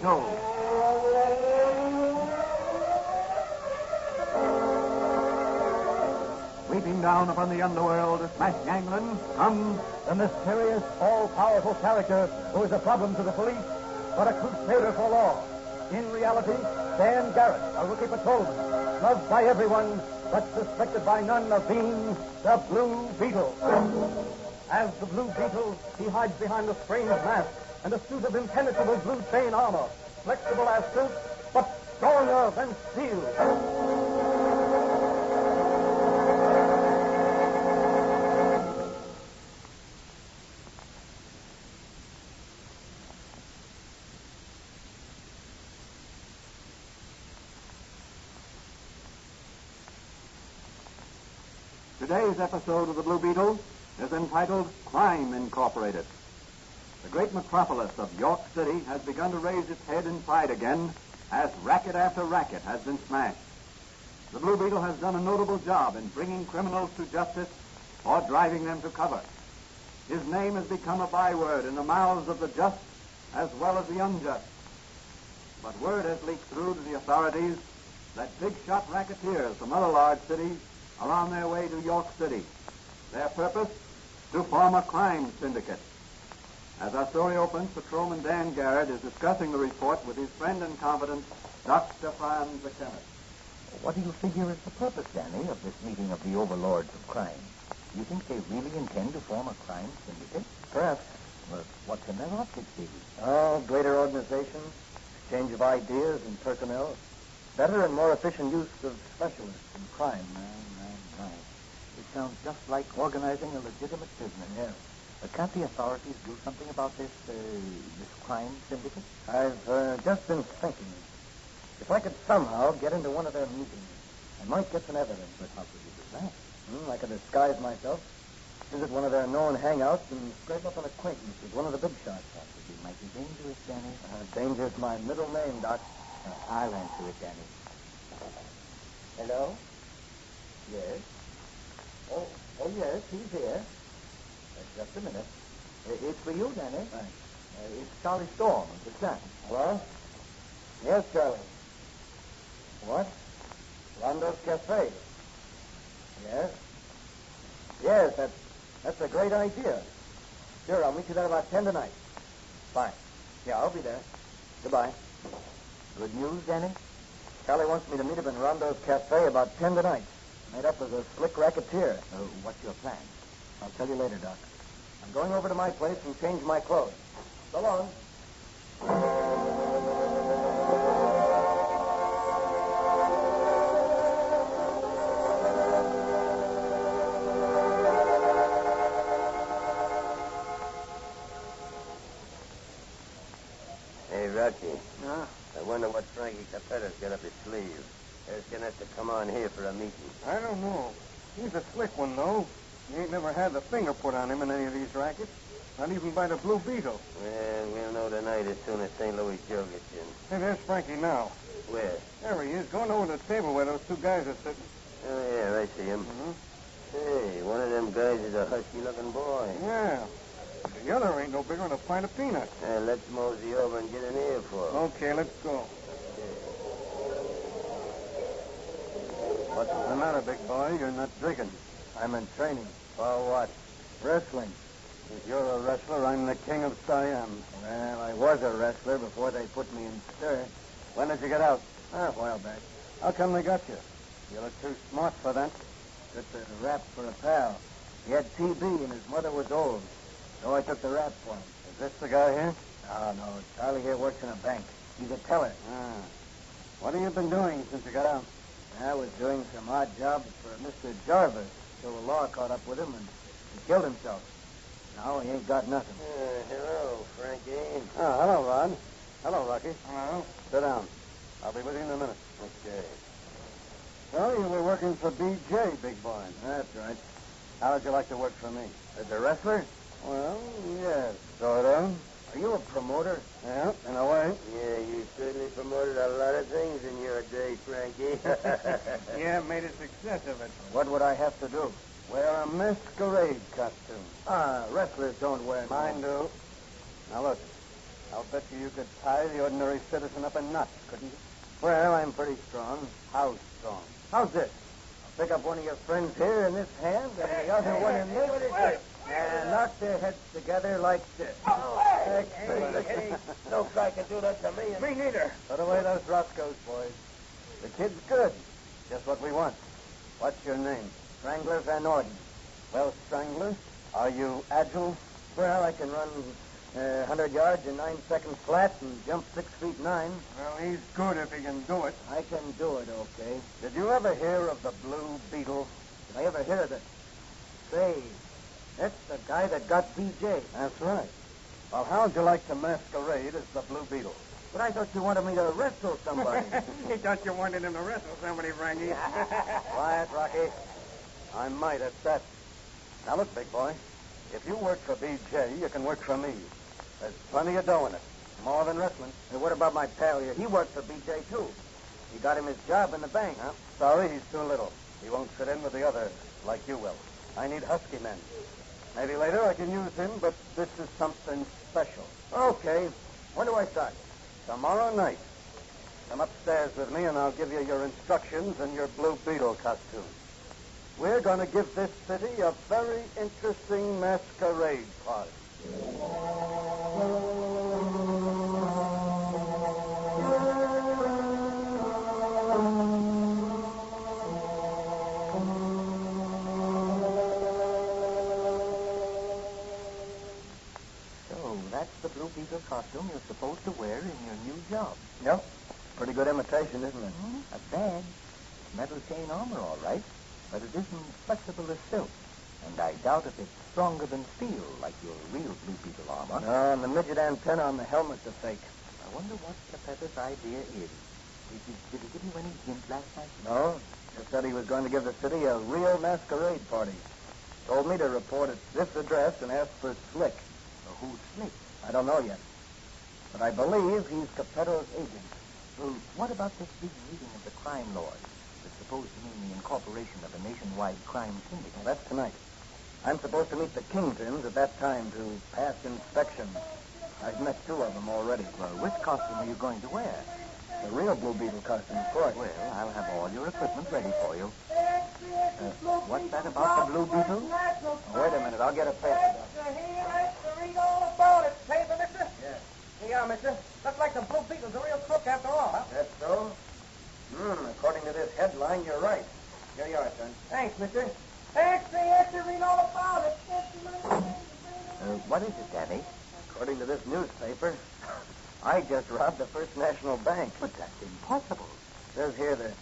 Beetle. Sweeping down upon the underworld of smash gangland comes the mysterious, all-powerful character who is a problem to the police, but a crusader for law. In reality, Dan Garrett, a rookie patrolman, loved by everyone, but suspected by none of being the Blue Beetle. As the Blue Beetle, he hides behind a strange mask and a suit of impenetrable blue chain armor, flexible as silk, but stronger than steel. Today's episode of the Blue Beetle is entitled Crime Incorporated. The great metropolis of York City has begun to raise its head in pride again as racket after racket has been smashed. The Blue Beetle has done a notable job in bringing criminals to justice or driving them to cover. His name has become a byword in the mouths of the just as well as the unjust. But word has leaked through to the authorities that big-shot racketeers from other large cities are on their way to York City. Their purpose? To form a crime syndicate. As our story opens, Patrolman Dan Garrett is discussing the report with his friend and confidant, Dr. Franz the chemist. What do you figure is the purpose, Danny, of this meeting of the overlords of crime? Do you think they really intend to form a crime syndicate? Perhaps. Well, what can their optics be? Oh, greater organization, exchange of ideas and personnel, better and more efficient use of specialists in crime. Right. It sounds just like organizing a legitimate business. Yes. But can't the authorities do something about this crime syndicate? I've just been thinking. If I could somehow get into one of their meetings, I might get some evidence. But how could you do that? I could disguise myself, visit one of their known hangouts, and scrape up an acquaintance with one of the big shots. That would be mighty dangerous, Danny. Danger's my middle name, Doc. I'll answer it, Danny. Hello? Yes? Oh, yes, he's here. Just a minute. It's for you, Danny. Thanks. It's Charlie Storm, the staff. Hello? Yes, Charlie. What? Rondo's Cafe. Yes? Yes, that's a great idea. Sure, I'll meet you there about 10 tonight. Fine. Yeah, I'll be there. Goodbye. Good news, Danny? Charlie wants me to meet him in Rondo's Cafe about 10 tonight. Made up as a slick racketeer. What's your plan? I'll tell you later, Doc. I'm going over to my place and change my clothes. So long. Hey, Rocky. Huh? I wonder what Frankie Capetta's got up his sleeve. There's going to have to come on here for a meeting. I don't know. He's a slick one, though. He ain't never had the finger put on him in any of these rackets. Not even by the Blue Beetle. Well, we'll know tonight as soon as St. Louis Joe gets in. Hey, there's Frankie now. Where? There he is, going over to the table where those two guys are sitting. Oh, yeah, I see him. Mm-hmm. Hey, one of them guys is a husky-looking boy. Yeah. The other ain't no bigger than a pint of peanuts. Let's mosey over and get an earful. Okay, let's go. What's the matter, big boy? You're not drinking. I'm in training. For what? Wrestling. If you're a wrestler, I'm the king of Siam. Well, I was a wrestler before they put me in stir. When did you get out? A while back. How come they got you? You look too smart for that. Just a rap for a pal. He had TB and his mother was old. So I took the rap for him. Is this the guy here? No. Charlie here works in a bank. He's a teller. What have you been doing since you got out? I was doing some odd jobs for Mr. Jarvis till the law caught up with him and he killed himself. Now he ain't got nothing. Hello, Frankie. Oh, hello, Rod. Hello, Rocky. Hello. Sit down. I'll be with you in a minute. Okay. So you were working for BJ, big boy. That's right. How would you like to work for me? As a wrestler? Well, yes, sort of. Are you a promoter? Yeah, in a way. Yeah, you certainly promoted a lot of things in your day, Frankie. Yeah, made a success of it. What would I have to do? Wear a masquerade costume. Wrestlers don't wear... Mine do. Now, look. I'll bet you could tie the ordinary citizen up in knots, couldn't you? Well, I'm pretty strong. How strong? How's this? I'll pick up one of your friends here in this hand and the other one in this, and knock their heads together like this. Excellent. No guy can do that to me. Me neither. Put away those Roscoes, boys. The kid's good. Just what we want. What's your name? Strangler Van Orden. Well, Strangler, are you agile? Well, I can run 100 yards in 9 seconds flat and jump 6 feet 9. Well, he's good if he can do it. I can do it, okay. Did you ever hear of the Blue Beetle? Did I ever hear of it? Say, that's the guy that got BJ. That's right. Well, how'd you like to masquerade as the Blue Beetle? But I thought you wanted me to wrestle somebody. He thought you wanted him to wrestle somebody, Frankie. Quiet, Rocky. I might at that. Now, look, big boy. If you work for BJ, you can work for me. There's plenty of dough in it. More than wrestling. And what about my pal here? He worked for BJ, too. He got him his job in the bank. Huh? Sorry, he's too little. He won't fit in with the others like you will. I need husky men. Maybe later I can use him, but this is something special. Okay. When do I start? Tomorrow night. Come upstairs with me, and I'll give you your instructions and your Blue Beetle costume. We're going to give this city a very interesting masquerade party. So, that's the Blue Beetle costume you're supposed to wear in your new job. Yep. Pretty good imitation, isn't it? Not bad. Metal chain armor, all right, but it isn't flexible as silk. And I doubt if it's stronger than steel, like your real Blue Beetle armor. No, and the midget antenna on the helmet's a fake. I wonder what Capetto's idea is. Did he give you any hint last night? No, just said he was going to give the city a real masquerade party. Told me to report at this address and ask for Slick. Who's Slick? I don't know yet. But I believe he's Capetto's agent. Well, what about this big meeting of the crime lords? It's supposed to mean the incorporation of a nationwide crime syndicate. Well, that's tonight. I'm supposed to meet the kingpins at that time to pass inspection. I've met 2 of them already. Well, which costume are you going to wear? The real Blue Beetle costume, of course. Well, I'll have all your equipment ready for you. What's that about the Blue Beetle? Oh, wait a minute. I'll get a paper. Read all about it. Paper, mister? Yeah. Yeah, mister. Looks like the Blue Beetle's a real crook after all, huh? That's so? According to this headline, you're right. Here you are, son. Thanks, mister. Extra, read all about it. What is it, Danny? According to this newspaper, I just robbed the First National Bank. But that's impossible. It says here the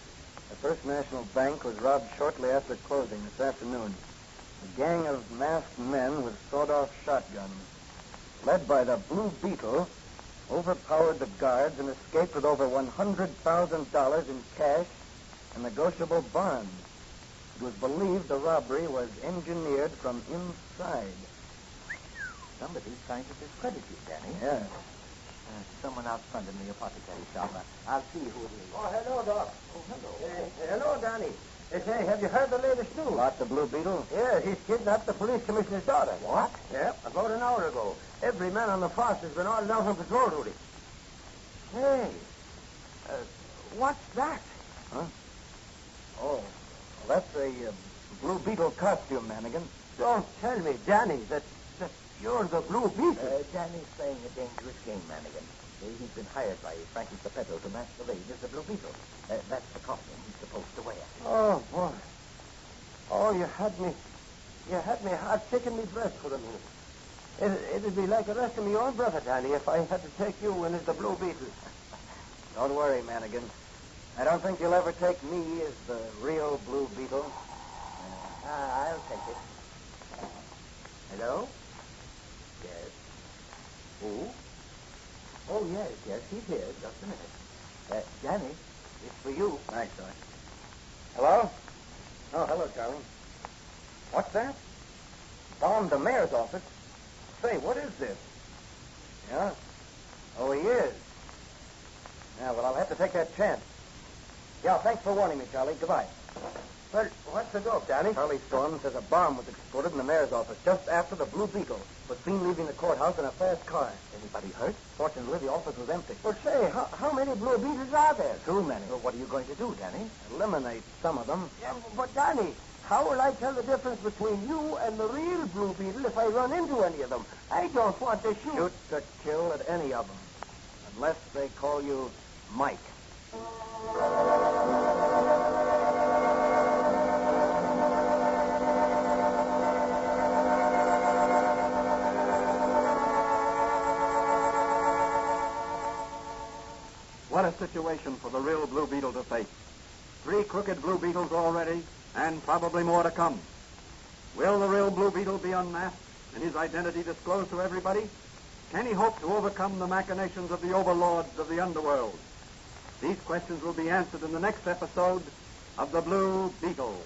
First National Bank was robbed shortly after closing this afternoon. A gang of masked men with sawed-off shotguns, led by the Blue Beetle, overpowered the guards and escaped with over $100,000 in cash and negotiable bonds. It was believed the robbery was engineered from inside. Somebody's trying to discredit you, Danny. Yeah. Someone out front in the apothecary shop. I'll see who it is. Oh, hello, Doc. Oh, hello. Hello, Danny. Say, have you heard the latest news? About the Blue Beetle? Yeah, he's kidnapped the police commissioner's daughter. What? Yeah, about an hour ago. Every man on the force has been ordered out on patrol duty. Hey, what's that? Huh? Oh, well, that's a Blue Beetle costume, Manigan. Don't tell me, Danny, that you're the Blue Beetle. Danny's playing a dangerous game, Manigan. He's been hired by Frankie Capetto to masquerade as the Blue Beetle. That's the costume he's supposed to wear. Oh, boy. Oh, you had me heart sick in me breast for a minute. It'd be like arresting my own brother, Danny, if I had to take you in as the Blue Beetle. Don't worry, Manigan. I don't think you'll ever take me as the real Blue Beetle. I'll take it. Hello? Yes. Who? Oh, yes, he's here. Just a minute. Danny, it's for you. Thanks, Doc. Hello? Oh, hello, Charlie. What's that? Bombed the mayor's office? Say, what is this? Yeah? Oh, he is. Yeah, well, I'll have to take that chance. Yeah, thanks for warning me, Charlie. Goodbye. Well, what's the dope, Danny? Charlie Storm says a bomb was exploded in the mayor's office just after the Blue Beetle was seen leaving the courthouse in a fast car. Anybody hurt? Fortunately, the office was empty. Well, say, how many Blue Beetles are there? Too many. Well, what are you going to do, Danny? Eliminate some of them. Yeah, but Danny, how will I tell the difference between you and the real Blue Beetle if I run into any of them? I don't want to shoot. Shoot to kill at any of them. Unless they call you Mike. What a situation for the real Blue Beetle to face. 3 crooked Blue Beetles already, and probably more to come. Will the real Blue Beetle be unmasked and his identity disclosed to everybody? Can he hope to overcome the machinations of the overlords of the underworld? These questions will be answered in the next episode of The Blue Beetle.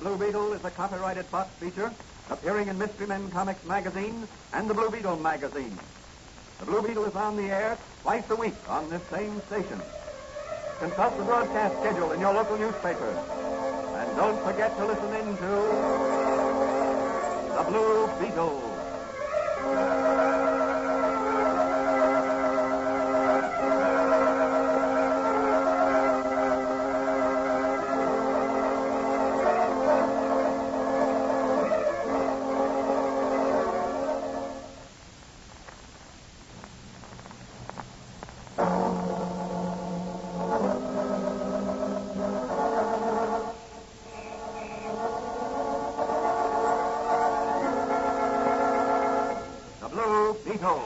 Blue Beetle is a copyrighted Fox feature appearing in Mystery Men Comics magazine and the Blue Beetle magazine. The Blue Beetle is on the air twice a week on this same station. Consult the broadcast schedule in your local newspapers. And don't forget to listen in to The Blue Beetle. Beetle.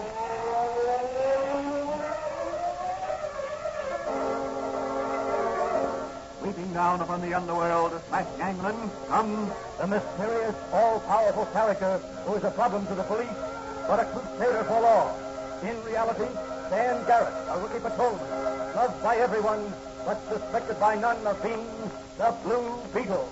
Sweeping down upon the underworld to smash gangland comes The mysterious, all-powerful character who is a problem to the police, but a crusader for law. In reality, Dan Garrett, a rookie patrolman, loved by everyone, but suspected by none of being the Blue Beetle.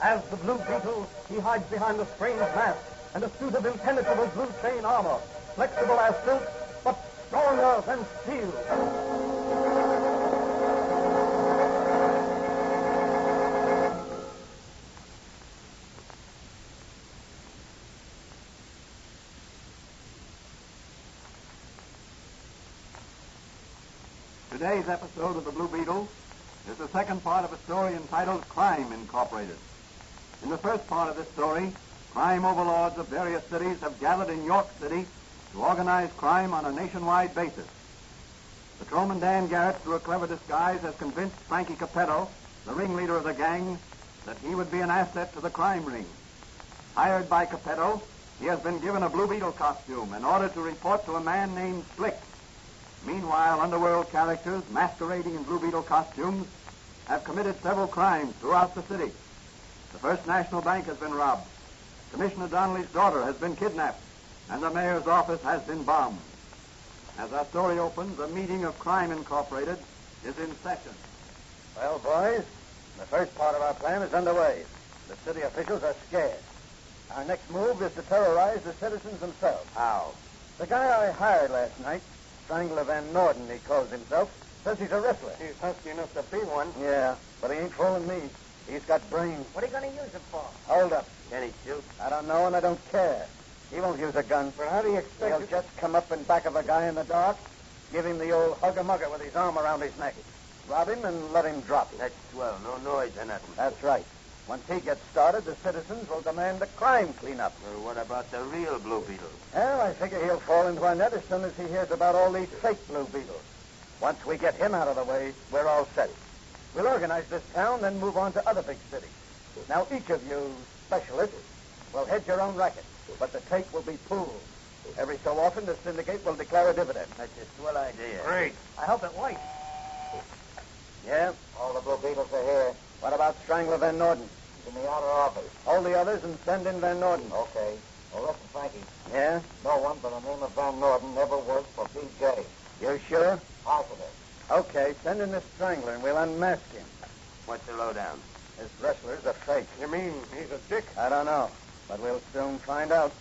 As the Blue Beetle, he hides behind a strange mask and a suit of impenetrable blue chain armor, flexible as silk, but stronger than steel. Today's episode of The Blue Beetle is the second part of a story entitled Crime Incorporated. In the first part of this story, crime overlords of various cities have gathered in York City to organize crime on a nationwide basis. Patrolman Dan Garrett, through a clever disguise, has convinced Frankie Capetto, the ringleader of the gang, that he would be an asset to the crime ring. Hired by Capetto, he has been given a Blue Beetle costume in order to report to a man named Slick. Meanwhile, underworld characters masquerading in Blue Beetle costumes have committed several crimes throughout the city. The First National Bank has been robbed. Commissioner Donnelly's daughter has been kidnapped, and the mayor's office has been bombed. As our story opens, a meeting of Crime Incorporated is in session. Well, boys, the first part of our plan is underway. The city officials are scared. Our next move is to terrorize the citizens themselves. How? The guy I hired last night, Strangler Van Norden, he calls himself, says he's a wrestler. He's husky enough to be one. Yeah, but he ain't fooling me. He's got brains. What are you going to use him for? Hold up. Can he shoot? I don't know, and I don't care. He won't use a gun. But how do you expect He'll just come up in back of a guy in the dark, give him the old hugger-mugger with his arm around his neck, rob him, and let him drop. That's swell. No noise or nothing. That's right. Once he gets started, the citizens will demand a crime cleanup. Well, what about the real Blue Beetle? Well, I figure he'll fall into our net as soon as he hears about all these fake Blue Beetles. Once we get him out of the way, we're all set. We'll organize this town, then move on to other big cities. Now, each of you specialists will head your own racket, but the take will be pooled. Every so often, the syndicate will declare a dividend. That's a swell idea. Great. I hope it won't. Yeah? All the Blue Beetles are here. What about Strangler Van Norden? In the outer office. Hold the others and send in Van Norden. Okay. Well, listen, Frankie. Yeah? No one by the name of Van Norden ever worked for B.J. You sure? Positive. Okay, send in this Strangler and we'll unmask him. What's the lowdown? This wrestler's a fake. You mean he's a dick? I don't know, but we'll soon find out.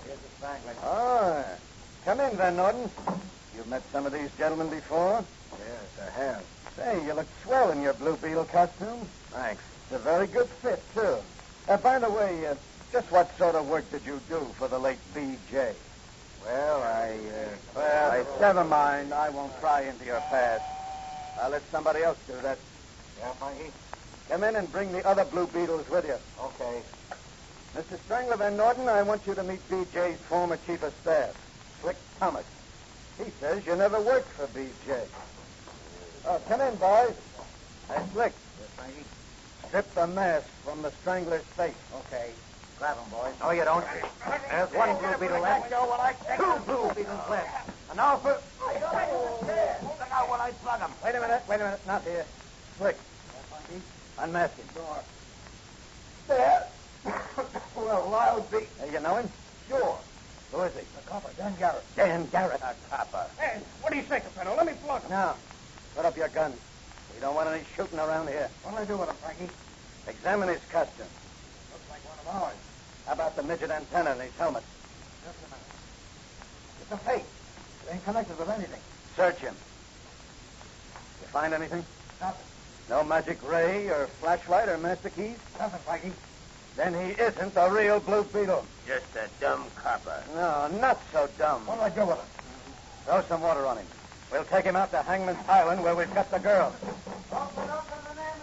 Here's the Strangler. Oh, come in, Van Norden. You've met some of these gentlemen before? Yes, I have. Say, you look swell in your Blue Beetle costume. Thanks. It's a very good fit, too. By the way, just what sort of work did you do for the late B.J.? Well, Never mind. I won't pry into your past. I'll let somebody else do that. Yeah, Frankie? Come in and bring the other Blue Beetles with you. Okay. Mr. Strangler Van Norden, I want you to meet B.J.'s former chief of staff, Slick Thomas. He says you never worked for B.J. Oh, come in, boys. Hey, Slick. Yes, Frankie? Strip the mask from the Strangler's face. Okay. Grab him, boys. No, you don't. There's one Blue Beetle left. Two Blue Beetles left. And now for... Look out when I plug him. Wait a minute. Not here. Slick. Unmask him. There. Well, I'll be... You know him? Sure. Who is he? The copper, Dan Garrett. Dan Garrett. A copper. Hey, what do you think, Capello? Let me plug him. Now, put up your gun. We don't want any shooting around here. What'll I do with him, Frankie? Examine his costume. Looks like one of ours. How about the midget antenna in his helmet? Just a minute. It's a fake. It ain't connected with anything. Search him. You find anything? Nothing. No magic ray or flashlight or master keys? Nothing, Frankie. Then he isn't the real Blue Beetle. Just a dumb copper. No, not so dumb. What'll I do with him? Throw some water on him. We'll take him out to Hangman's Island where we've got the girl.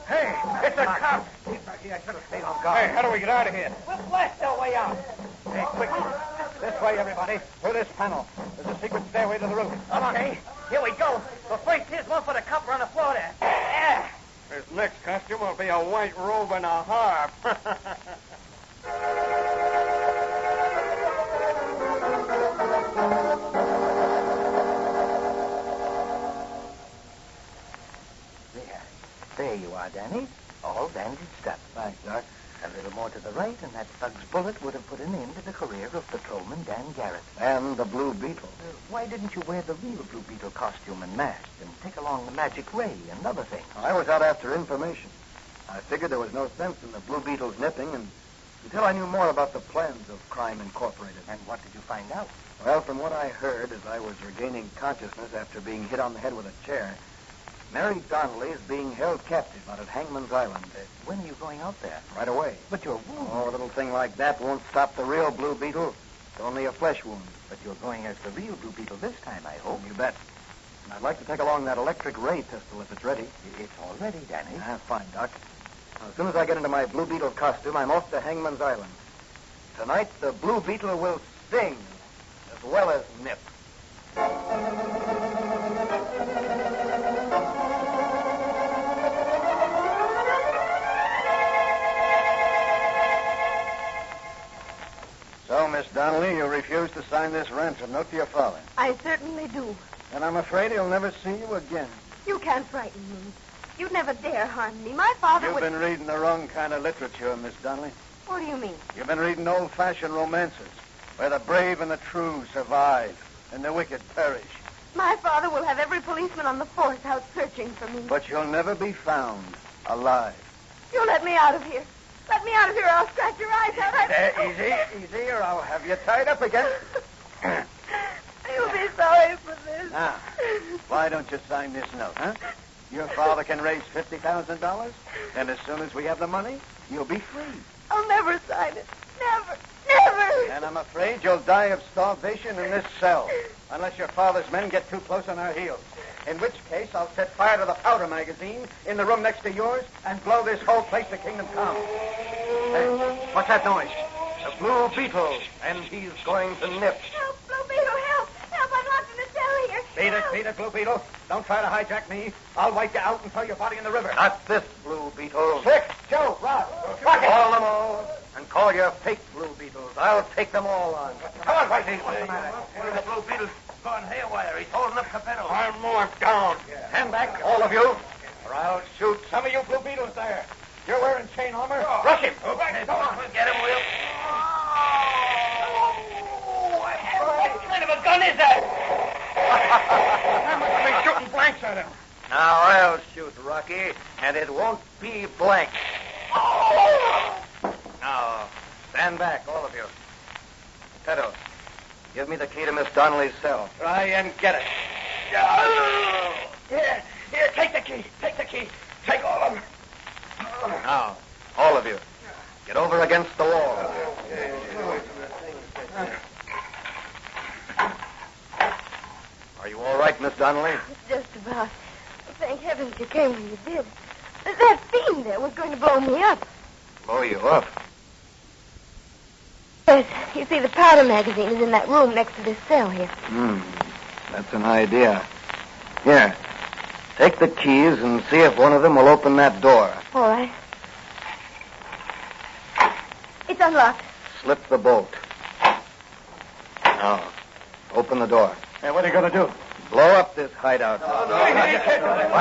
Hey, it's a cop. Frankie, I should have stayed on guard. Hey, how do we get out of here? We'll blast our way out. Hey, quick. This way, everybody. Through this panel. There's a secret stairway to the roof. Okay, here we go. But first, here's one for the copper on the floor there. Yeah. His next costume will be a white robe and a harp. There you are, Danny. All bandaged up. Thanks, Doc. A little more to the right, and that thug's bullet would have put an end to the career of patrolman Dan Garrett. And the Blue Beetle. Why didn't you wear the real Blue Beetle costume and mask and take along the magic ray and other things? I was out after information. I figured there was no sense in the Blue Beetle's nipping until I knew more about the plans of Crime Incorporated. And what did you find out? Well, from what I heard as I was regaining consciousness after being hit on the head with a chair, Mary Donnelly is being held captive out at Hangman's Island. When are you going out there? Right away. But you're wounded. Oh, a little thing like that won't stop the real Blue Beetle. It's only a flesh wound. But you're going as the real Blue Beetle this time, I hope. You bet. And I'd like to take along that electric ray pistol if it's ready. It's all ready, Danny. Ah, fine, Doc. Now, as soon as I get into my Blue Beetle costume, I'm off to Hangman's Island. Tonight, the Blue Beetle will sting as well as nip. So, Miss Donnelly, you refuse to sign this ransom note to your father. I certainly do. And I'm afraid he'll never see you again. You can't frighten me. You'd never dare harm me. My father You've would... been reading the wrong kind of literature, Miss Donnelly. What do you mean? You've been reading old-fashioned romances where the brave and the true survive and the wicked perish. My father will have every policeman on the force out searching for me. But you'll never be found alive. You let me out of here. Let me out of here or I'll scratch your eyes out. Easy, or I'll have you tied up again. You'll be sorry for this. Now, why don't you sign this note, huh? Your father can raise $50,000, and as soon as we have the money, you'll be free. I'll never sign it. Never. Never. And I'm afraid you'll die of starvation in this cell, unless your father's men get too close on our heels. In which case, I'll set fire to the powder magazine in the room next to yours and blow this whole place to kingdom come. Hey, what's that noise? The Blue Beetle, and he's going to nip. Help, Blue Beetle, help. Help, I'm locked in a cell here. Beat it, Blue Beetle. Don't try to hijack me. I'll wipe you out and throw your body in the river. Not this Blue Beetle. Slick, Joe, Rod. Call them all. And call your fake Blue Beetles. I'll take them all on. Come on, Whitey. What's the matter? One of the Blue Beetle's gone haywire. He's holding up Capetto. I'm more down. Stand back, all of you, or or I'll shoot some of you Blue Beetles there. You're wearing chain armor. Rush him. Okay, go on. We'll get him, Will. What kind of a gun is that? I must be shooting blanks at him. Now I'll shoot, Rocky, and it won't be blank. Now, stand back, all of you. Petto, give me the key to Miss Donnelly's cell. Try and get it. Here, take the key. Take the key. Take all of them. Now, all of you, get over against the wall. Are you all right, Miss Donnelly? Just about. Thank heavens you came when you did. That fiend there was going to blow me up. Blow you up? Yes, you see, the powder magazine is in that room next to this cell here. That's an idea. Here, take the keys and see if one of them will open that door. All right. It's unlocked. Slip the bolt. Now, open the door. Hey, what are you going to do? Blow up this hideout. Quiet.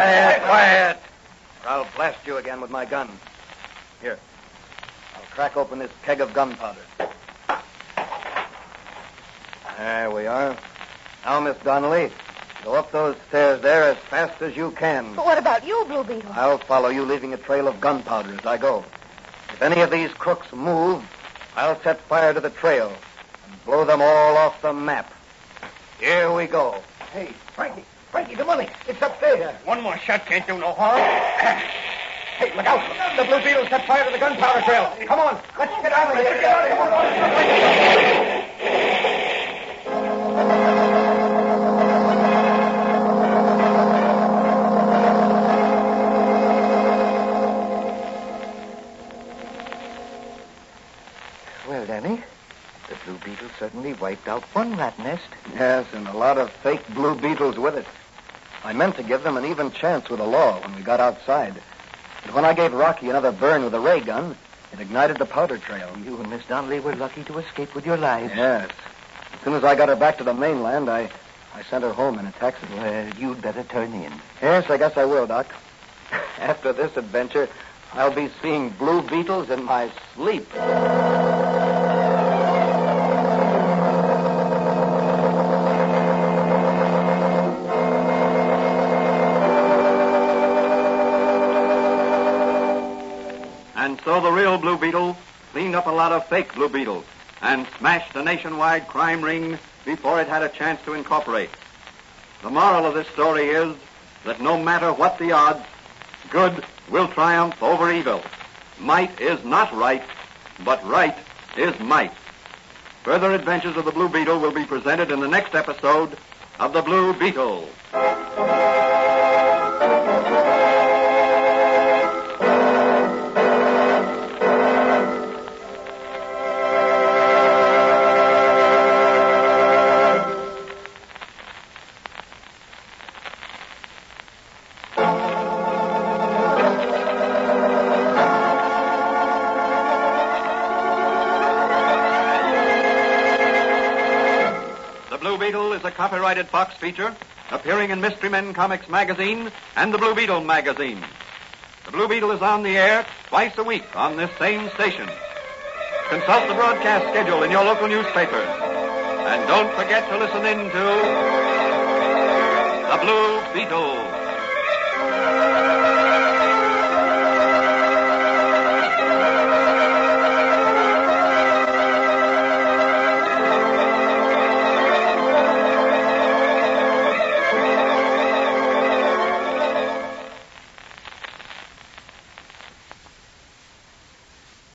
Or I'll blast you again with my gun. Here. I'll crack open this keg of gunpowder. There we are. Now, Miss Donnelly, go up those stairs there as fast as you can. But what about you, Blue Beetle? I'll follow you, leaving a trail of gunpowder as I go. If any of these crooks move, I'll set fire to the trail and blow them all off the map. Here we go. Hey, Frankie, the money. It's up there. One more shot can't do no harm. Hey, look out. The Blue Beetle set fire to the gunpowder trail. Come on. Let's get out of here. Well, Danny, the Blue Beetle certainly wiped out one rat nest. Yes, and a lot of fake Blue Beetles with it. I meant to give them an even chance with the law when we got outside. But when I gave Rocky another burn with a ray gun, it ignited the powder trail. You and Miss Donnelly were lucky to escape with your lives. Yes. As soon as I got her back to the mainland, I sent her home in a taxi. Well, you'd better turn in. Yes, I guess I will, Doc. After this adventure, I'll be seeing Blue Beetles in my sleep. And so the real Blue Beetle cleaned up a lot of fake Blue Beetles and smashed a nationwide crime ring before it had a chance to incorporate. The moral of this story is that no matter what the odds, good will triumph over evil. Might is not right, but right is might. Further adventures of the Blue Beetle will be presented in the next episode of The Blue Beetle. Is a copyrighted Fox feature appearing in Mystery Men Comics magazine and the Blue Beetle magazine. The Blue Beetle is on the air twice a week on this same station. Consult the broadcast schedule in your local newspapers. And don't forget to listen in to The Blue Beetle.